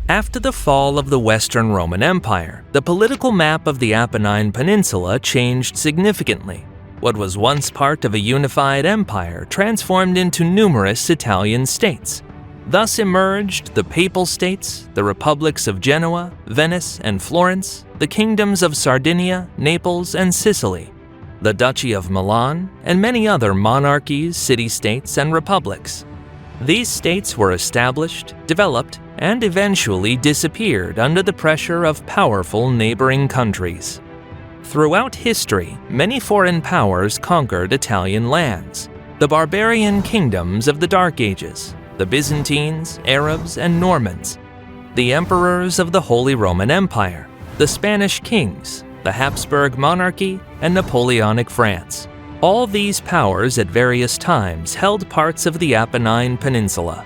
After the fall of the Western Roman Empire, the political map of the Apennine Peninsula changed significantly. What was once part of a unified empire transformed into numerous Italian states. Thus emerged the Papal States, the republics of Genoa, Venice, and Florence, the kingdoms of Sardinia, Naples, and Sicily, the Duchy of Milan, and many other monarchies, city-states, and republics. These states were established, developed, and eventually disappeared under the pressure of powerful neighboring countries. Throughout history, many foreign powers conquered Italian lands. The barbarian kingdoms of the Dark Ages, the Byzantines, Arabs, and Normans, the emperors of the Holy Roman Empire, the Spanish kings, the Habsburg monarchy, and Napoleonic France. All these powers at various times held parts of the Apennine Peninsula.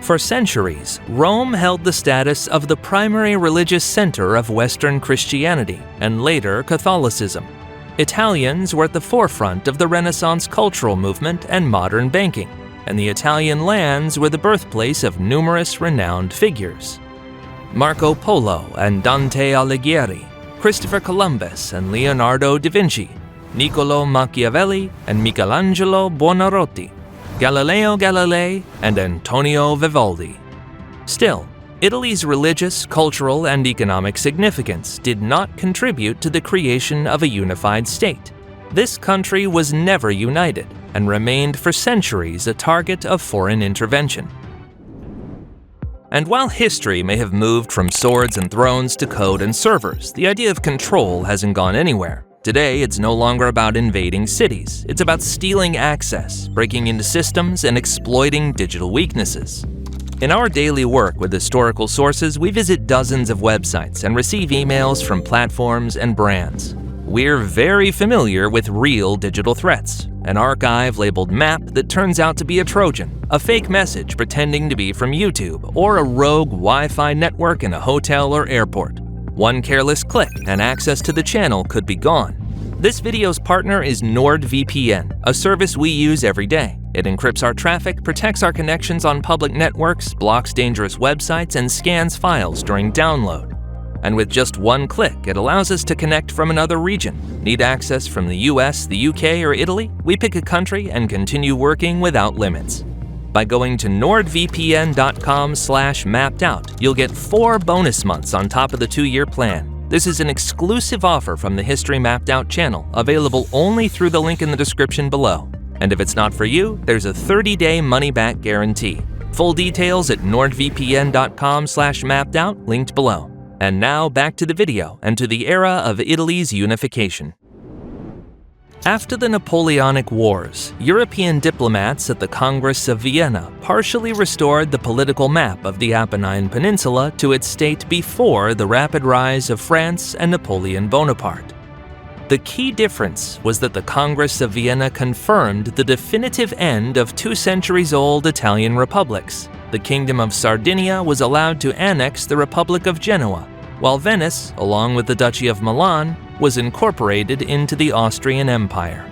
For centuries, Rome held the status of the primary religious center of Western Christianity and later Catholicism. Italians were at the forefront of the Renaissance cultural movement and modern banking, and the Italian lands were the birthplace of numerous renowned figures. Marco Polo and Dante Alighieri, Christopher Columbus and Leonardo da Vinci, Niccolò Machiavelli and Michelangelo Buonarroti, Galileo Galilei and Antonio Vivaldi. Still, Italy's religious, cultural, and economic significance did not contribute to the creation of a unified state. This country was never united and remained for centuries a target of foreign intervention. And while history may have moved from swords and thrones to code and servers, the idea of control hasn't gone anywhere. Today, it's no longer about invading cities. It's about stealing access, breaking into systems, and exploiting digital weaknesses. In our daily work with historical sources, we visit dozens of websites and receive emails from platforms and brands. We're very familiar with real digital threats, an archive labeled MAP that turns out to be a Trojan, a fake message pretending to be from YouTube, or a rogue Wi-Fi network in a hotel or airport. One careless click and access to the channel could be gone. This video's partner is NordVPN, a service we use every day. It encrypts our traffic, protects our connections on public networks, blocks dangerous websites, and scans files during download. And with just one click, it allows us to connect from another region. Need access from the US, the UK, or Italy? We pick a country and continue working without limits. By going to nordvpn.com/mappedout, you'll get 4 bonus months on top of the 2-year plan. This is an exclusive offer from the History Mapped Out channel, available only through the link in the description below. And if it's not for you, there's a 30-day money-back guarantee. Full details at nordvpn.com/mappedout, linked below. And now back to the video and to the era of Italy's unification. After the Napoleonic Wars, European diplomats at the Congress of Vienna partially restored the political map of the Apennine Peninsula to its state before the rapid rise of France and Napoleon Bonaparte. The key difference was that the Congress of Vienna confirmed the definitive end of 2 centuries-old Italian republics. The Kingdom of Sardinia was allowed to annex the Republic of Genoa, while Venice, along with the Duchy of Milan, was incorporated into the Austrian Empire.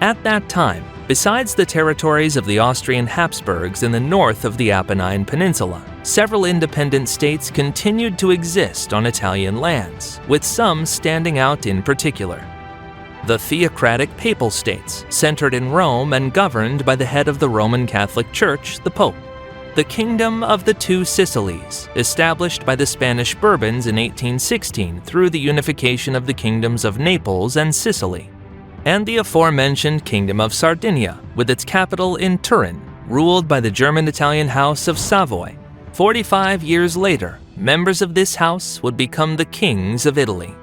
At that time, besides the territories of the Austrian Habsburgs in the north of the Apennine Peninsula, several independent states continued to exist on Italian lands, with some standing out in particular. The theocratic Papal States, centered in Rome and governed by the head of the Roman Catholic Church, the Pope. The Kingdom of the Two Sicilies, established by the Spanish Bourbons in 1816 through the unification of the kingdoms of Naples and Sicily. And the aforementioned Kingdom of Sardinia, with its capital in Turin, ruled by the German-Italian House of Savoy. 45 years later, members of this house would become the kings of Italy.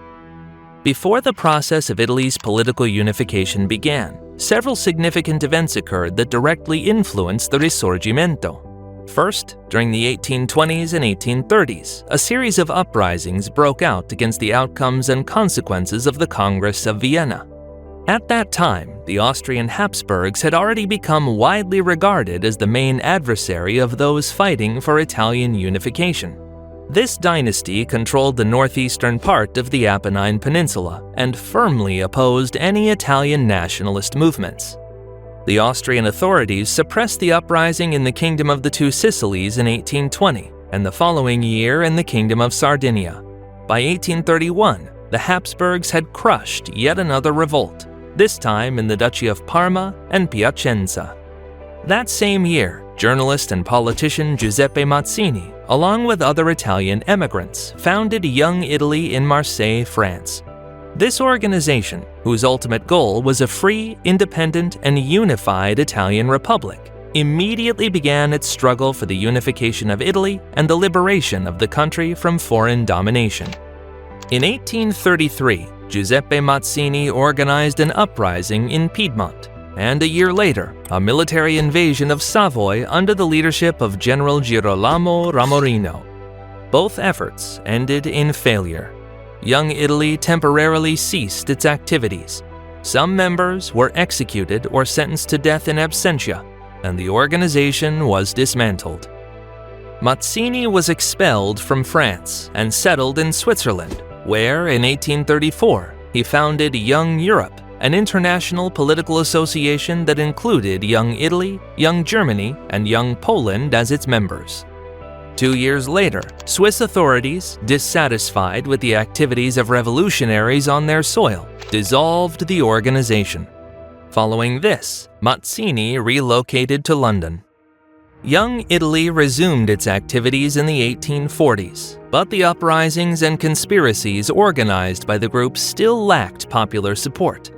Before the process of Italy's political unification began, several significant events occurred that directly influenced the Risorgimento. First, during the 1820s and 1830s, a series of uprisings broke out against the outcomes and consequences of the Congress of Vienna. At that time, the Austrian Habsburgs had already become widely regarded as the main adversary of those fighting for Italian unification. This dynasty controlled the northeastern part of the Apennine Peninsula and firmly opposed any Italian nationalist movements. The Austrian authorities suppressed the uprising in the Kingdom of the Two Sicilies in 1820, and the following year in the Kingdom of Sardinia. By 1831, the Habsburgs had crushed yet another revolt, this time in the Duchy of Parma and Piacenza. That same year, journalist and politician Giuseppe Mazzini, along with other Italian emigrants, founded Young Italy in Marseille, France. This organization, whose ultimate goal was a free, independent, and unified Italian republic, immediately began its struggle for the unification of Italy and the liberation of the country from foreign domination. In 1833, Giuseppe Mazzini organized an uprising in Piedmont, and a year later, a military invasion of Savoy under the leadership of General Girolamo Ramorino. Both efforts ended in failure. Young Italy temporarily ceased its activities. Some members were executed or sentenced to death in absentia, and the organization was dismantled. Mazzini was expelled from France and settled in Switzerland, where in 1834 he founded Young Europe, an international political association that included Young Italy, Young Germany, and Young Poland as its members. 2 years later, Swiss authorities, dissatisfied with the activities of revolutionaries on their soil, dissolved the organization. Following this, Mazzini relocated to London. Young Italy resumed its activities in the 1840s, but the uprisings and conspiracies organized by the group still lacked popular support.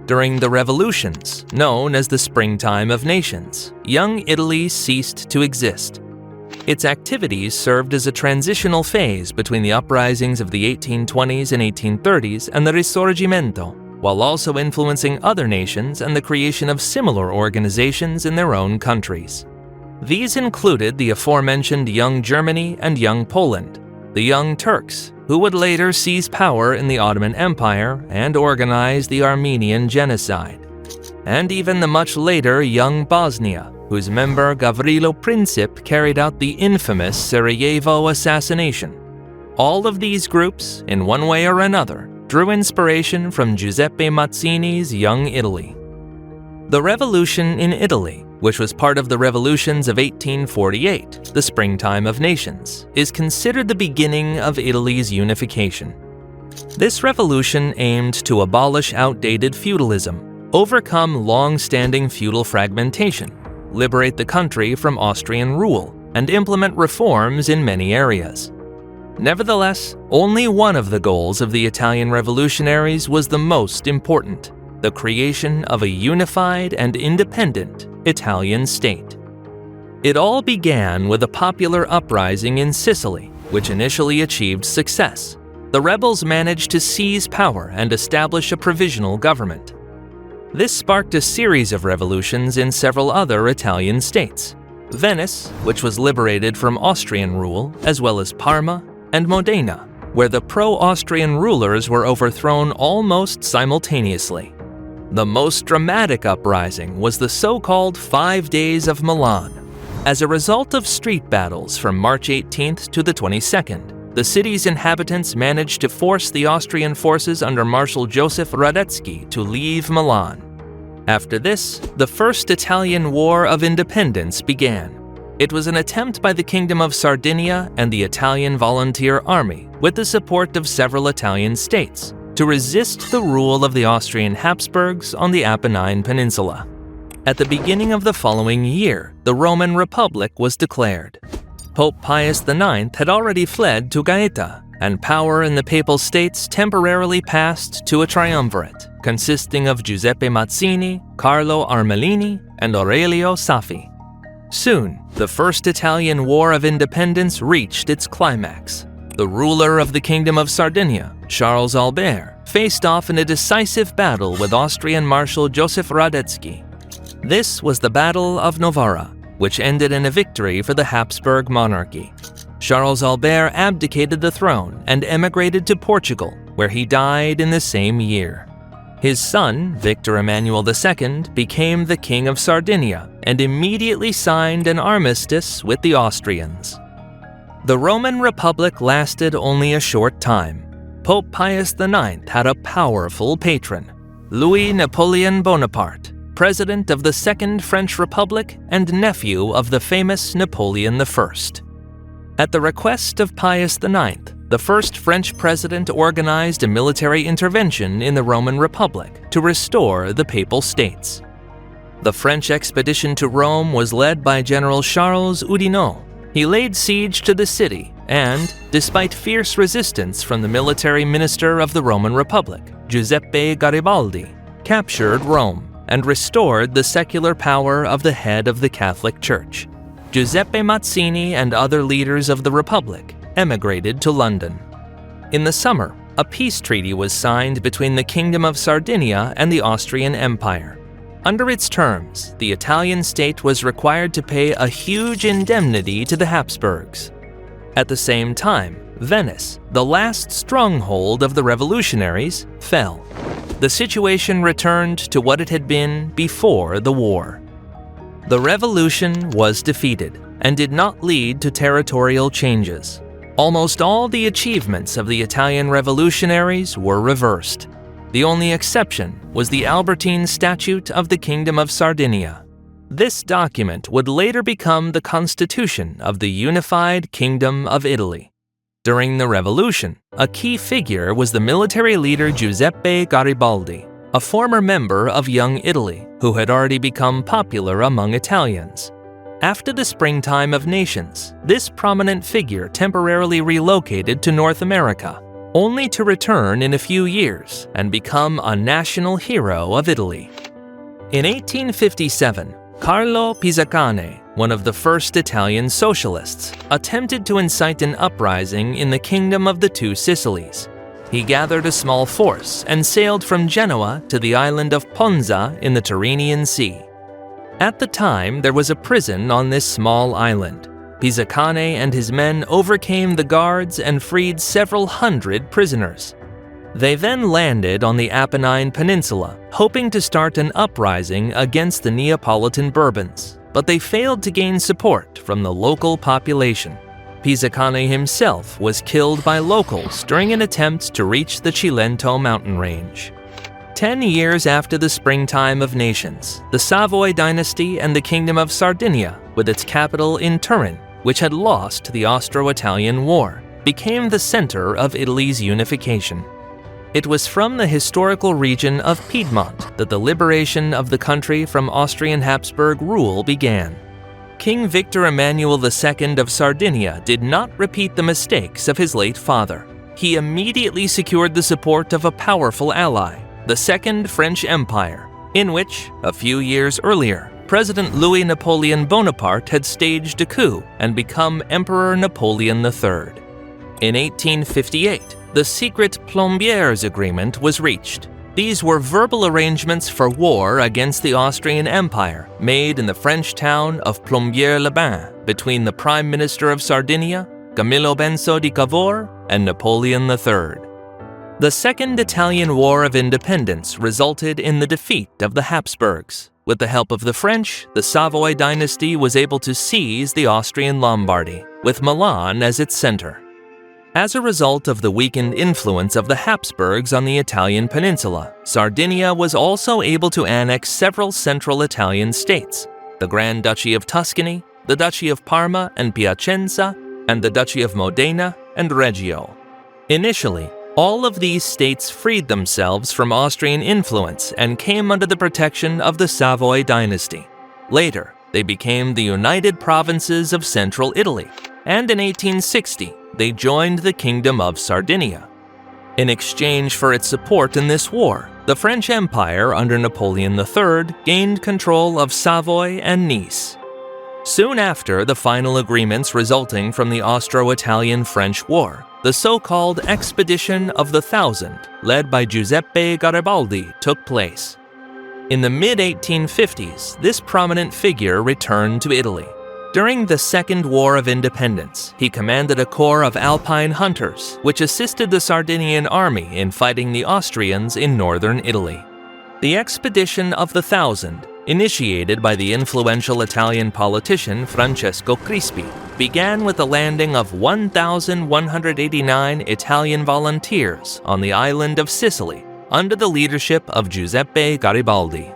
During the revolutions, known as the Springtime of Nations, Young Italy ceased to exist. Its activities served as a transitional phase between the uprisings of the 1820s and 1830s and the Risorgimento, while also influencing other nations and the creation of similar organizations in their own countries. These included the aforementioned Young Germany and Young Poland, the Young Turks, who would later seize power in the Ottoman Empire and organize the Armenian Genocide, and even the much later Young Bosnia, whose member Gavrilo Princip carried out the infamous Sarajevo assassination. All of these groups, in one way or another, drew inspiration from Giuseppe Mazzini's Young Italy. The revolution in Italy, which was part of the revolutions of 1848, the Springtime of Nations, is considered the beginning of Italy's unification. This revolution aimed to abolish outdated feudalism, overcome long-standing feudal fragmentation, liberate the country from Austrian rule, and implement reforms in many areas. Nevertheless, only one of the goals of the Italian revolutionaries was the most important: the creation of a unified and independent Italian state. It all began with a popular uprising in Sicily, which initially achieved success. The rebels managed to seize power and establish a provisional government. This sparked a series of revolutions in several other Italian states: Venice, which was liberated from Austrian rule, as well as Parma and Modena, where the pro-Austrian rulers were overthrown almost simultaneously. The most dramatic uprising was the so-called 5 Days of Milan. As a result of street battles from March 18th to the 22nd, the city's inhabitants managed to force the Austrian forces under Marshal Joseph Radetzky to leave Milan. After this, the First Italian War of Independence began. It was an attempt by the Kingdom of Sardinia and the Italian Volunteer Army, with the support of several Italian states, to resist the rule of the Austrian Habsburgs on the Apennine Peninsula. At the beginning of the following year, the Roman Republic was declared. Pope Pius IX had already fled to Gaeta, and power in the Papal States temporarily passed to a triumvirate, consisting of Giuseppe Mazzini, Carlo Armellini, and Aurelio Saffi. Soon, the First Italian War of Independence reached its climax. The ruler of the Kingdom of Sardinia, Charles Albert, faced off in a decisive battle with Austrian Marshal Joseph Radetzky. This was the Battle of Novara, which ended in a victory for the Habsburg monarchy. Charles Albert abdicated the throne and emigrated to Portugal, where he died in the same year. His son, Victor Emmanuel II, became the King of Sardinia and immediately signed an armistice with the Austrians. The Roman Republic lasted only a short time. Pope Pius IX had a powerful patron, Louis Napoleon Bonaparte, President of the Second French Republic and nephew of the famous Napoleon I. At the request of Pius IX, the first French president organized a military intervention in the Roman Republic to restore the Papal States. The French expedition to Rome was led by General Charles Oudinot. He laid siege to the city and, despite fierce resistance from the military minister of the Roman Republic, Giuseppe Garibaldi, captured Rome and restored the secular power of the head of the Catholic Church. Giuseppe Mazzini and other leaders of the Republic emigrated to London. In the summer, a peace treaty was signed between the Kingdom of Sardinia and the Austrian Empire. Under its terms, the Italian state was required to pay a huge indemnity to the Habsburgs. At the same time, Venice, the last stronghold of the revolutionaries, fell. The situation returned to what it had been before the war. The revolution was defeated and did not lead to territorial changes. Almost all the achievements of the Italian revolutionaries were reversed. The only exception was the Albertine Statute of the Kingdom of Sardinia. This document would later become the constitution of the unified Kingdom of Italy. During the revolution, a key figure was the military leader Giuseppe Garibaldi, a former member of Young Italy who had already become popular among Italians. After the Springtime of Nations, this prominent figure temporarily relocated to North America, only to return in a few years and become a national hero of Italy. In 1857, Carlo Pisacane, one of the first Italian socialists, attempted to incite an uprising in the Kingdom of the Two Sicilies. He gathered a small force and sailed from Genoa to the island of Ponza in the Tyrrhenian Sea. At the time, there was a prison on this small island. Pisacane and his men overcame the guards and freed several hundred prisoners. They then landed on the Apennine Peninsula, hoping to start an uprising against the Neapolitan Bourbons, but they failed to gain support from the local population. Pisacane himself was killed by locals during an attempt to reach the Cilento mountain range. 10 years after the Springtime of Nations, the Savoy dynasty and the Kingdom of Sardinia, with its capital in Turin, which had lost the Austro-Italian War, became the center of Italy's unification. It was from the historical region of Piedmont that the liberation of the country from Austrian Habsburg rule began. King Victor Emmanuel II of Sardinia did not repeat the mistakes of his late father. He immediately secured the support of a powerful ally, the Second French Empire, in which, a few years earlier, President Louis Napoleon Bonaparte had staged a coup and become Emperor Napoleon III. In 1858, the secret Plombières Agreement was reached. These were verbal arrangements for war against the Austrian Empire made in the French town of Plombières-les-Bains between the Prime Minister of Sardinia, Camillo Benso di Cavour, and Napoleon III. The Second Italian War of Independence resulted in the defeat of the Habsburgs. With the help of the French, the Savoy dynasty was able to seize the Austrian Lombardy, with Milan as its center. As a result of the weakened influence of the Habsburgs on the Italian peninsula, Sardinia was also able to annex several central Italian states: the Grand Duchy of Tuscany, the Duchy of Parma and Piacenza, and the Duchy of Modena and Reggio. Initially, all of these states freed themselves from Austrian influence and came under the protection of the Savoy dynasty. Later, they became the United Provinces of Central Italy, and in 1860, they joined the Kingdom of Sardinia. In exchange for its support in this war, the French Empire under Napoleon III gained control of Savoy and Nice. Soon after the final agreements resulting from the Austro-Italian-French War, the so-called Expedition of the Thousand, led by Giuseppe Garibaldi, took place. In the mid-1850s, this prominent figure returned to Italy. During the Second War of Independence, he commanded a corps of Alpine hunters, which assisted the Sardinian army in fighting the Austrians in northern Italy. The Expedition of the Thousand, initiated by the influential Italian politician Francesco Crispi, began with the landing of 1,189 Italian volunteers on the island of Sicily under the leadership of Giuseppe Garibaldi.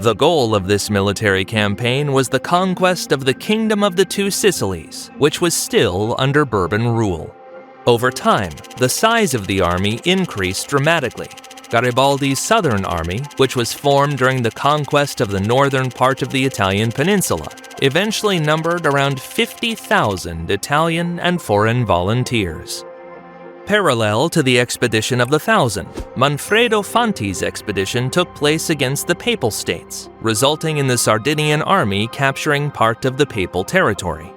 The goal of this military campaign was the conquest of the Kingdom of the Two Sicilies, which was still under Bourbon rule. Over time, the size of the army increased dramatically. Garibaldi's southern army, which was formed during the conquest of the northern part of the Italian peninsula, eventually numbered around 50,000 Italian and foreign volunteers. Parallel to the expedition of the Thousand, Manfredo Fanti's expedition took place against the Papal States, resulting in the Sardinian army capturing part of the Papal territory.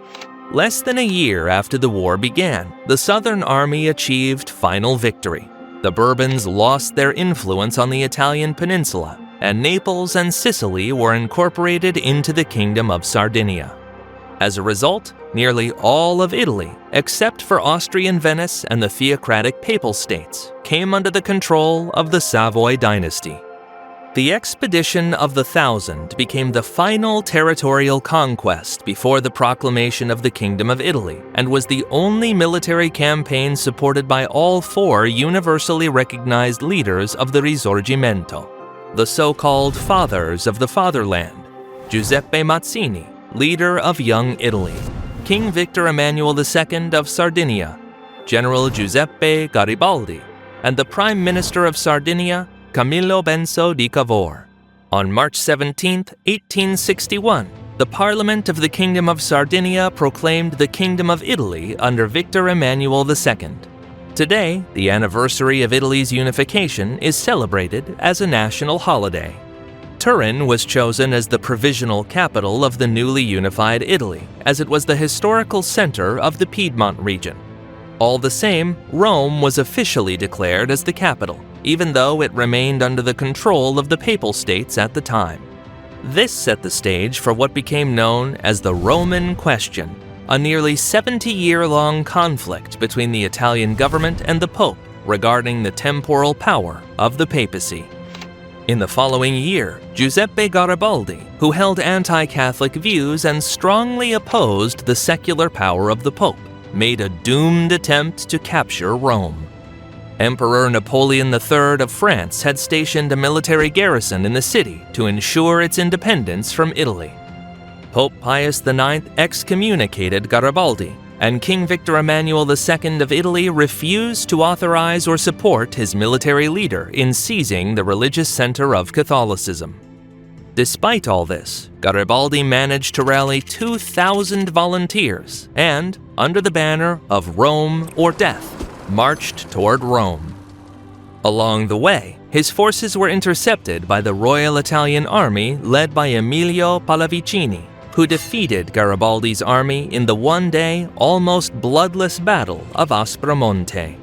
Less than a year after the war began, the Southern Army achieved final victory. The Bourbons lost their influence on the Italian peninsula, and Naples and Sicily were incorporated into the Kingdom of Sardinia. As a result, nearly all of Italy, except for Austrian Venice and the theocratic Papal States, came under the control of the Savoy dynasty. The expedition of the Thousand became the final territorial conquest before the proclamation of the Kingdom of Italy, and was the only military campaign supported by all four universally recognized leaders of the Risorgimento, the so-called Fathers of the Fatherland: Giuseppe Mazzini, leader of Young Italy; King Victor Emmanuel II of Sardinia; General Giuseppe Garibaldi; and the Prime Minister of Sardinia, Camillo Benso di Cavour. On March 17, 1861, the Parliament of the Kingdom of Sardinia proclaimed the Kingdom of Italy under Victor Emmanuel II. Today, the anniversary of Italy's unification is celebrated as a national holiday. Turin was chosen as the provisional capital of the newly unified Italy, as it was the historical center of the Piedmont region. All the same, Rome was officially declared as the capital, even though it remained under the control of the Papal States at the time. This set the stage for what became known as the Roman Question, a nearly 70-year-long conflict between the Italian government and the Pope regarding the temporal power of the papacy. In the following year, Giuseppe Garibaldi, who held anti-Catholic views and strongly opposed the secular power of the Pope, made a doomed attempt to capture Rome. Emperor Napoleon III of France had stationed a military garrison in the city to ensure its independence from Italy. Pope Pius IX excommunicated Garibaldi, and King Victor Emmanuel II of Italy refused to authorize or support his military leader in seizing the religious center of Catholicism. Despite all this, Garibaldi managed to rally 2,000 volunteers and, under the banner of Rome or Death, marched toward Rome. Along the way, his forces were intercepted by the Royal Italian Army led by Emilio Pallavicini, who defeated Garibaldi's army in the one-day, almost bloodless Battle of Aspromonte.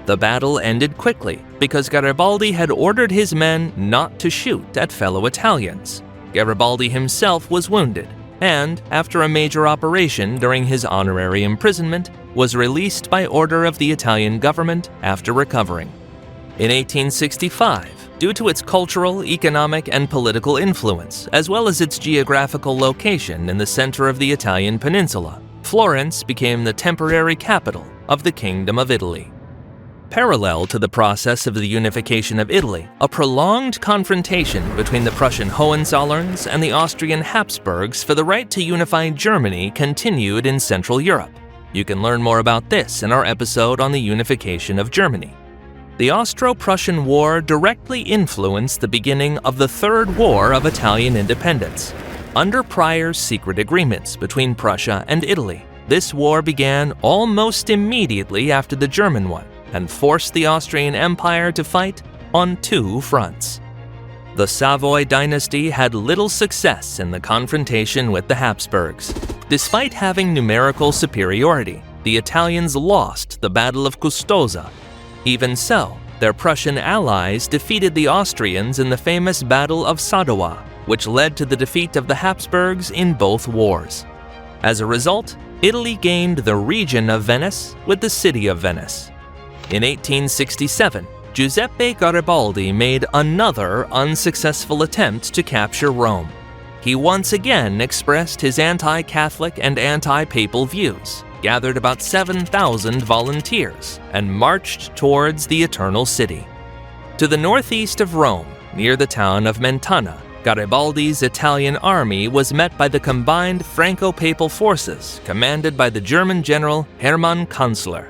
The battle ended quickly because Garibaldi had ordered his men not to shoot at fellow Italians. Garibaldi himself was wounded, and, after a major operation during his honorary imprisonment, was released by order of the Italian government after recovering. In 1865, due to its cultural, economic, and political influence, as well as its geographical location in the center of the Italian peninsula, Florence became the temporary capital of the Kingdom of Italy. Parallel to the process of the unification of Italy, a prolonged confrontation between the Prussian Hohenzollerns and the Austrian Habsburgs for the right to unify Germany continued in Central Europe. You can learn more about this in our episode on the unification of Germany. The Austro-Prussian War directly influenced the beginning of the Third War of Italian Independence. Under prior secret agreements between Prussia and Italy, this war began almost immediately after the German one, and forced the Austrian Empire to fight on two fronts. The Savoy dynasty had little success in the confrontation with the Habsburgs. Despite having numerical superiority, the Italians lost the Battle of Custoza. Even so, their Prussian allies defeated the Austrians in the famous Battle of Sadowa, which led to the defeat of the Habsburgs in both wars. As a result, Italy gained the region of Venice with the city of Venice. In 1867, Giuseppe Garibaldi made another unsuccessful attempt to capture Rome. He once again expressed his anti-Catholic and anti-papal views, gathered about 7,000 volunteers, and marched towards the Eternal City. To the northeast of Rome, near the town of Mentana, Garibaldi's Italian army was met by the combined Franco-Papal forces commanded by the German general Hermann Kanzler.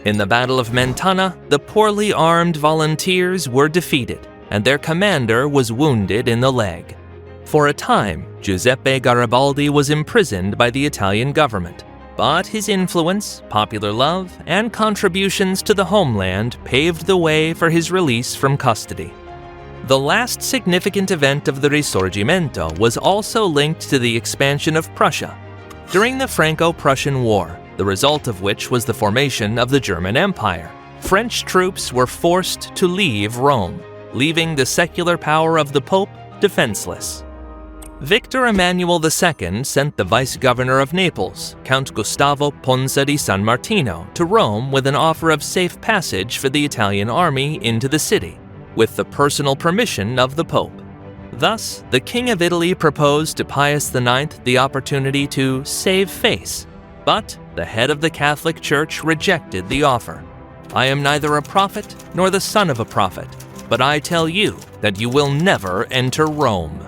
In the Battle of Mentana, the poorly armed volunteers were defeated, and their commander was wounded in the leg. For a time, Giuseppe Garibaldi was imprisoned by the Italian government, but his influence, popular love, and contributions to the homeland paved the way for his release from custody. The last significant event of the Risorgimento was also linked to the expansion of Prussia. During the Franco-Prussian War, the result of which was the formation of the German Empire, French troops were forced to leave Rome, leaving the secular power of the Pope defenseless. Victor Emmanuel II sent the vice-governor of Naples, Count Gustavo Ponza di San Martino, to Rome with an offer of safe passage for the Italian army into the city, with the personal permission of the Pope. Thus, the King of Italy proposed to Pius IX the opportunity to save face, but the head of the Catholic Church rejected the offer. "I am neither a prophet nor the son of a prophet, but I tell you that you will never enter Rome."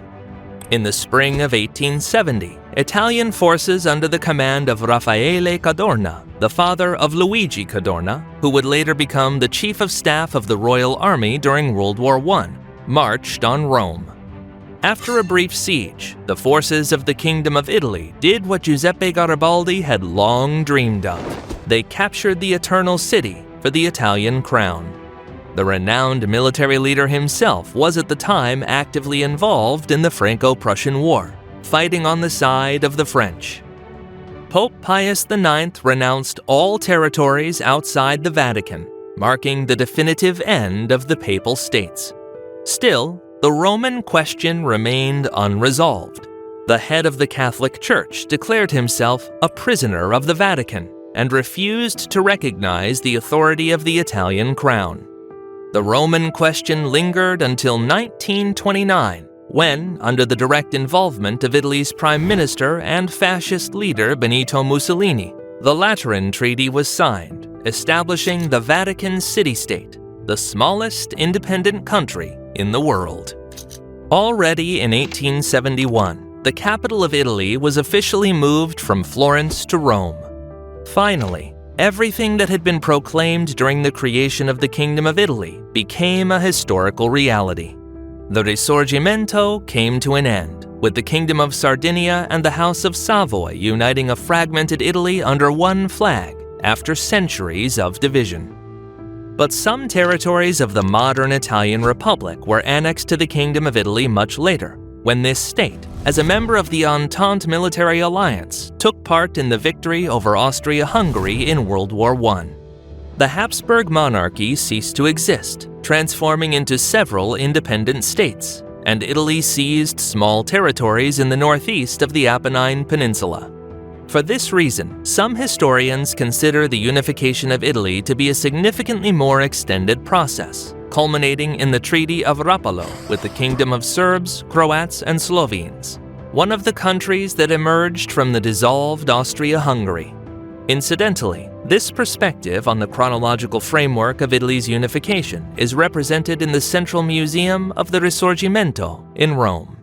In the spring of 1870, Italian forces under the command of Raffaele Cadorna, the father of Luigi Cadorna, who would later become the chief of staff of the Royal Army during World War I, marched on Rome. After a brief siege, the forces of the Kingdom of Italy did what Giuseppe Garibaldi had long dreamed of. They captured the Eternal City for the Italian crown. The renowned military leader himself was at the time actively involved in the Franco-Prussian War, fighting on the side of the French. Pope Pius IX renounced all territories outside the Vatican, marking the definitive end of the Papal States. Still, the Roman question remained unresolved. The head of the Catholic Church declared himself a prisoner of the Vatican and refused to recognize the authority of the Italian crown. The Roman question lingered until 1929, when, under the direct involvement of Italy's Prime Minister and fascist leader Benito Mussolini, the Lateran Treaty was signed, establishing the Vatican City-State, the smallest independent country in the world. Already in 1871, the capital of Italy was officially moved from Florence to Rome. Finally, everything that had been proclaimed during the creation of the Kingdom of Italy became a historical reality. The Risorgimento came to an end, with the Kingdom of Sardinia and the House of Savoy uniting a fragmented Italy under one flag after centuries of division. But some territories of the modern Italian Republic were annexed to the Kingdom of Italy much later, when this state, as a member of the Entente military alliance, took part in the victory over Austria-Hungary in World War I. The Habsburg monarchy ceased to exist, transforming into several independent states, and Italy seized small territories in the northeast of the Apennine Peninsula. For this reason, some historians consider the unification of Italy to be a significantly more extended process, culminating in the Treaty of Rapallo with the Kingdom of Serbs, Croats, and Slovenes, one of the countries that emerged from the dissolved Austria-Hungary. Incidentally, this perspective on the chronological framework of Italy's unification is represented in the Central Museum of the Risorgimento in Rome.